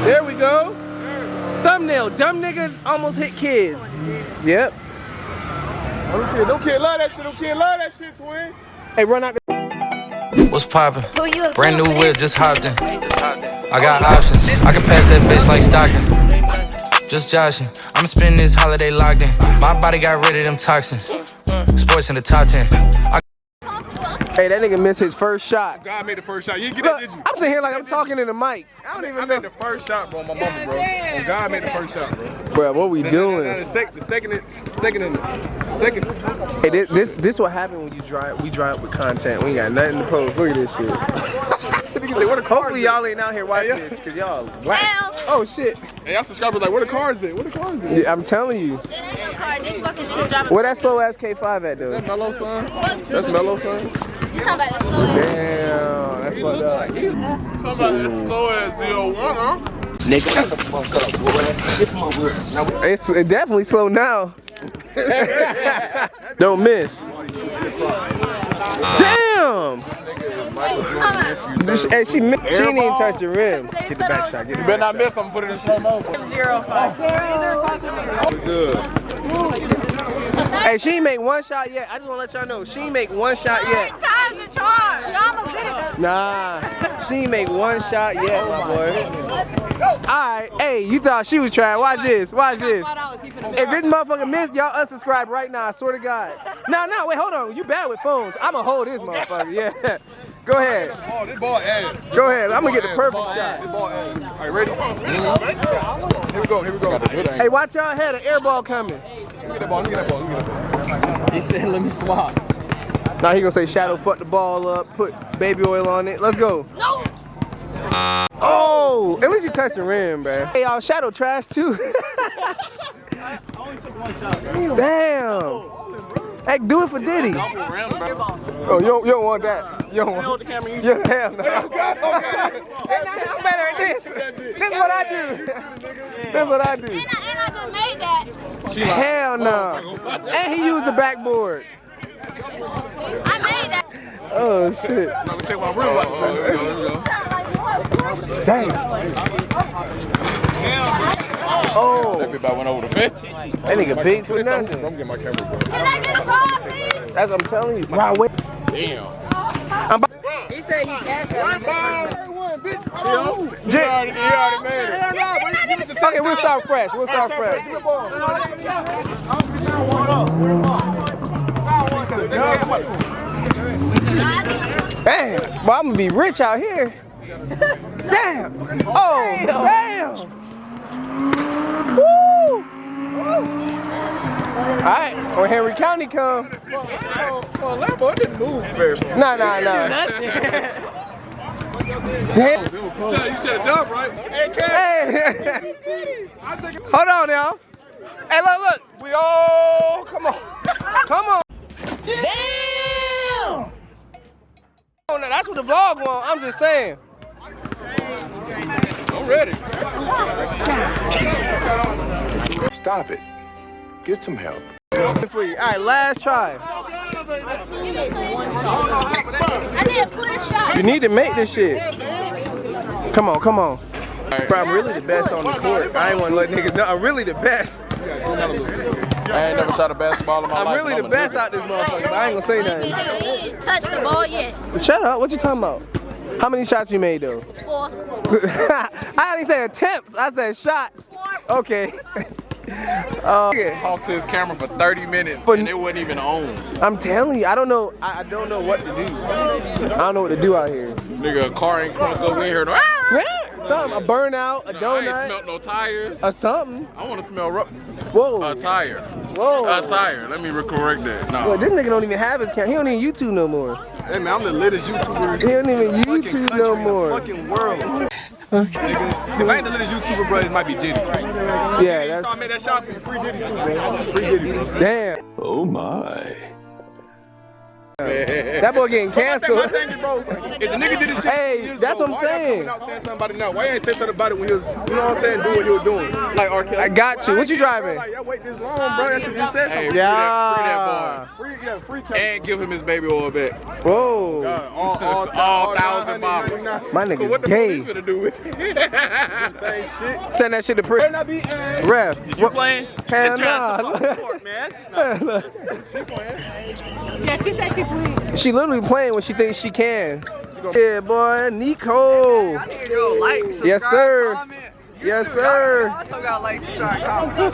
There we go. Thumbnail. Dumb nigga almost hit kids. Yep. Them kids love that shit. Them kids love that shit, twin. Hey, run out the. What's poppin'? Brand new whip, just hopped in. I got options. I can pass that bitch like Stockton. Just joshing. I'ma spend this holiday locked in. My body got rid of them toxins. Sports in the top 10. Hey, that nigga missed his first shot. God made the first shot. You didn't get that, did you? I'm sitting here like I'm talking in the mic. I don't even know. I made the first shot, bro. My mama, bro. Oh, God made the first shot, bro. Bro, what we doing? The second. Hey, this what happened when you we dry up with content. We ain't got nothing to post. Look at this shit. Hopefully y'all ain't out here watching this, cause y'all black. Oh shit. Hey, y'all subscribers like, where the cars at? Where the cars at? Yeah, I'm telling you. It ain't no car. They fucking niggas driving. Where that slow ass K5 at though? That's Mellow, son. That's Mellow, son. You talking about that slow ass? Damn, that's fucked up. Talking about that slow ass ZR1, huh? Nigga, shut the fuck up, boy. Get from over here. It's definitely slow now. Don't miss. Damn! Hey, she didn't even touch the rim. Get the back shot. Get the You better not back miss. I'm gonna put it in slow mo. 05. Good. Hey, she ain't make one shot yet. I just wanna let y'all know, she ain't make one shot yet. Times the charge. I'm a good. Nah, she ain't make one shot yet, my boy. Alright, hey, you thought she was trying. Watch this, watch this. If this motherfucker missed, y'all unsubscribe right now, I swear to God. No, wait, hold on. You bad with phones. I'ma hold this motherfucker, yeah. Go ahead. Oh, this ball ass. Go ahead, I'm gonna get the perfect shot. This ball ass. All right, ready? Here we go, here we go. Hey, watch y'all head, an air ball coming. Get that ball, get that ball, get that ball. He said, let me swap. Now he gonna say Shadow fuck the ball up, put baby oil on it. Let's go. No. Oh, at least he touched the rim, man. Hey, y'all, Shadow trash too. Damn. Hey, do it for Diddy. Oh, you don't want that. You don't want the camera. Yeah, hell no. I'm better at this. This is what I do. This is what I do. And I just made that. Hell no. And he used the backboard. I made that. Oh shit. Dang. Oh. That bitch went over the fence. That nigga big for nothing. I'm getting my camera, bro. Can I get a call, please? That's what I'm telling you. Wow, wait. Damn. He said he cashed out. He already made it. Okay, we'll start fresh. We'll start fresh. Damn, well, I'm gonna be rich out here. Damn. Oh, damn. Woo. All right, when Henry County come. Well, Lambo didn't move very far. Nah. Damn. You said dub, right? Hey. Hold on, y'all. Hey, look. We all, come on. Come on. Damn. Oh, no, that's what the vlog want. I'm just saying. I'm ready. Stop it. Get some help. For you. All right, last try. I need a clear shot. You need to make this shit. Come on. Bro, I'm really the best on the court. I ain't want to let niggas know. I'm really the best. I ain't never shot a basketball in my life. I'm really the best out this motherfucker, but I ain't gonna say nothing. He ain't touched the ball yet. Shut up. What you talking about? How many shots you made though? 4. I didn't say attempts. I said shots. 4. Okay. Talked to his camera for 30 minutes and it wasn't even on. I'm telling you, I don't know. I don't know what to do. I don't know what to do out here. Nigga, a car ain't crunk over in here. No. Something, a burnout, a donut. I ain't smelt no tires. Or something. I want to smell rubber. Whoa. A tire. Whoa. A tire. Let me correct that. No. Well, this nigga don't even have his camera. He don't even YouTube no more. Hey man, I'm the latest YouTuber. He don't even YouTube no more. In the fucking world. Nigga, if I ain't the latest YouTuber, bro, it might be Diddy. Yeah, that's. I made that shot for free Diddy too, bro. Free Diddy. Damn. Oh my. That boy getting canceled. My thing is, bro, if the nigga did this shit, Hey, that's what I'm saying. Why y'all coming out saying something about it now? Why you ain't say something about it when he was, you know what I'm saying, doing what you was doing? Like R. Kelly. I got you. What you driving? Like, y'all wait this long, bro. That shit just said something. Yeah. Free Kelly. And give him his baby oil back. Whoa. All 1,000 bottles. My nigga's What the gay. police finna do with it? Same shit. Send that shit to prison. Ref. You playing? Hell Nah. nah. Man. Yeah, she said she playing. She literally playing when she thinks she can. Yeah, boy. Nico. Yes, sir. Yes, sir. Also got like, subscribe, comment.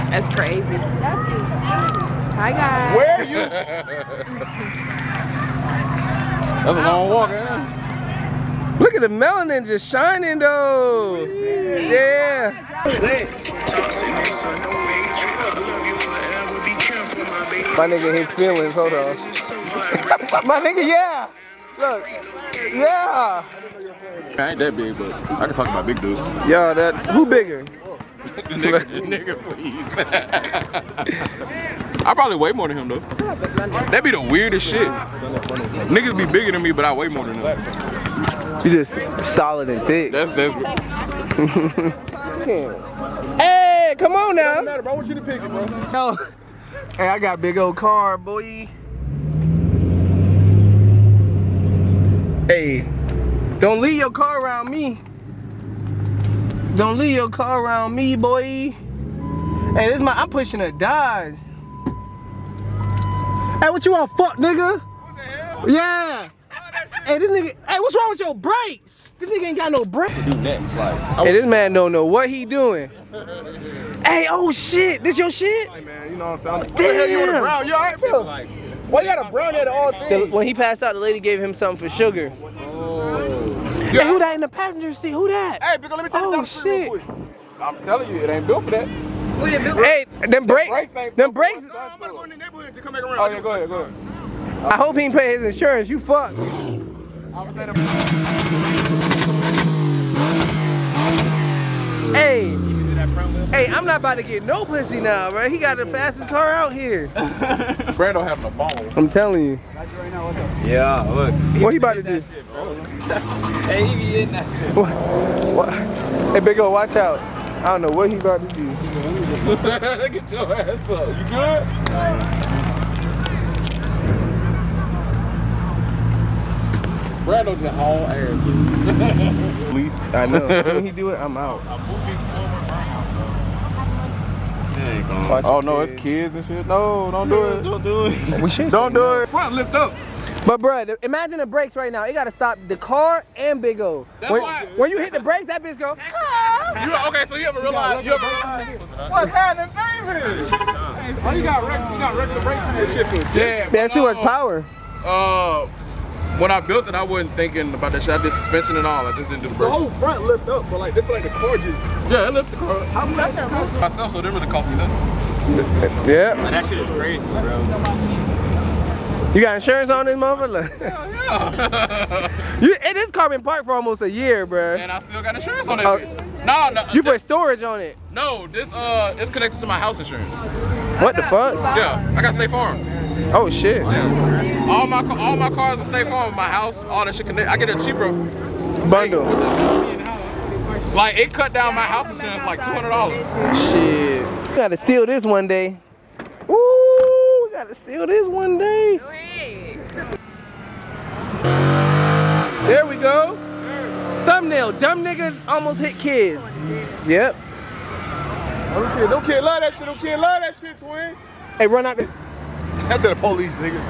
That's crazy. That's insane. Hi, guys. Where are you? That's a long walk, man. Look at the melanin just shining, though. Yeah. My nigga, his feelings. Hold on. My nigga, yeah. Look. Yeah. I ain't that big, but I can talk about big dudes. Yo, who bigger? nigga, please. I probably weigh more than him, though. That'd be the weirdest shit. Niggas be bigger than me, but I weigh more than them. You just solid and thick. That's Hey, come on now. Doesn't matter, bro. I want you to pick it, bro. Yo, hey, I got big old car, boy. Hey, don't leave your car around me. Don't leave your car around me, boy. Hey, I'm pushing a Dodge. Hey, what you want, fuck, nigga? What the hell? Yeah. Hey, this nigga, hey, what's wrong with your brakes? This nigga ain't got no brakes. Hey, this man don't know what he doing. Hey, oh shit, this your shit? Hey, man, you know what I'm saying? Damn. What the hell you want a brown? You alright, bro? Why you got a brown at all things? When he passed out, the lady gave him something for sugar. Oh. Hey, who that in the passenger seat? Who that? Hey, Big, let me take it down the street real quick. I'm telling you, it ain't built for that. Hey, them brakes. Them brakes. No, I'm about to go in the neighborhood to come back around. Oh, yeah, go ahead. I hope he ain't pay his insurance. You fucked. Hey, I'm not about to get no pussy now, bro. He got the fastest car out here. Brando having a ball. I'm telling you. Yeah, look. What he about to do? Hey, he be in that shit. What? Hey, Big O, watch out. I don't know what he about to do. Get your ass up. You good? Brando just haul ass. I know. As soon as he do it, I'm out. Watch Oh your no, kids. it's kids and shit. No, don't do it. Don't do it. We should. Don't do it. Front lift up. But bruh, imagine the brakes right now. It gotta stop the car and Big O. When you hit the brakes, that bitch go. Okay, so you ever realize? What's happening, baby? Oh, you got regular brakes in that shit for damn. That's too much power. When I built it, I wasn't thinking about that shit. I did suspension and all. I just didn't do the brakes. The whole front lift up, but like this, like the car just. Yeah, it lift the car. Myself, so it really cost me nothing. Yeah. That shit is crazy, bro. You got insurance on this motherfucker? Yeah. This car been parked for almost a year, bruh. And I still got insurance on that bitch. No. You put storage on it. No, this it's connected to my house insurance. What the fuck? Yeah, I got State Farm. Oh shit. Yeah. All my cars are State Farm. My house, all that shit connected. I get a cheaper Bundle. Like it cut down my house insurance like $200. Shit. We gotta steal this one day. Woo! We gotta steal this one day. Go ahead. There we go. Thumbnail. Dumb nigga almost hit kids. Yep. Don't kid love that shit. Don't kid love that shit, twin. Hey, run out there. That's the police, nigga.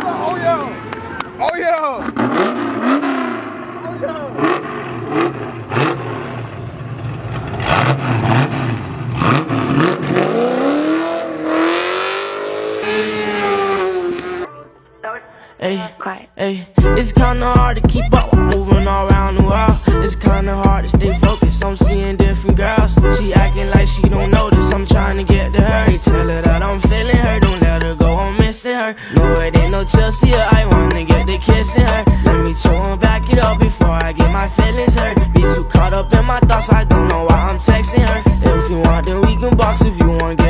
Oh yeah. Oh yeah. Hey, it's kinda hard to keep up, moving all around the world. It's kinda hard to stay focused, I'm seeing different girls. She acting like she don't notice, I'm trying to get to her. Hey, tell her that I'm feeling her, don't let her go, I'm missing her. her. No, it ain't no Chelsea, I wanna get the kissing her. Let me chill and back it up before I get my feelings hurt. Be too caught up in my thoughts, I don't know why I'm texting her. If you want, then we can box. If you want,